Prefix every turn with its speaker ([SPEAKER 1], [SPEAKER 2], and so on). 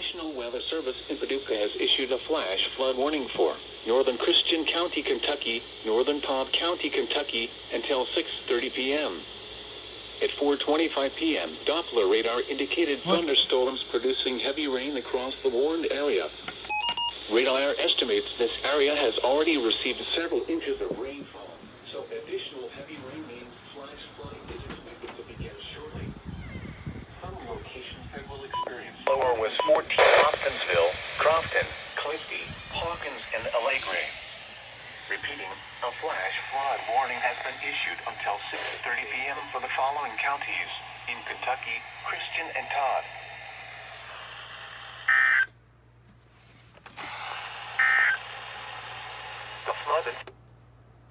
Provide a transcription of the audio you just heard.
[SPEAKER 1] National Weather Service in Paducah has issued a flash flood warning for northern Christian County, Kentucky, northern Cobb County, Kentucky, until 6:30 p.m. At 4:25 p.m., Doppler radar indicated thunderstorms producing heavy rain across the warned area. Radar estimates this area has already received several inches of rainfall, so additional heavy rain means flash flooding is expected to begin shortly. Some locations that will experience lower was 14 Hopkinsville, Crofton, Clifty, Hawkins, and Allegre. Repeating, a flash flood warning has been issued until 6:30 p.m. for the following counties in Kentucky, Christian, and Todd.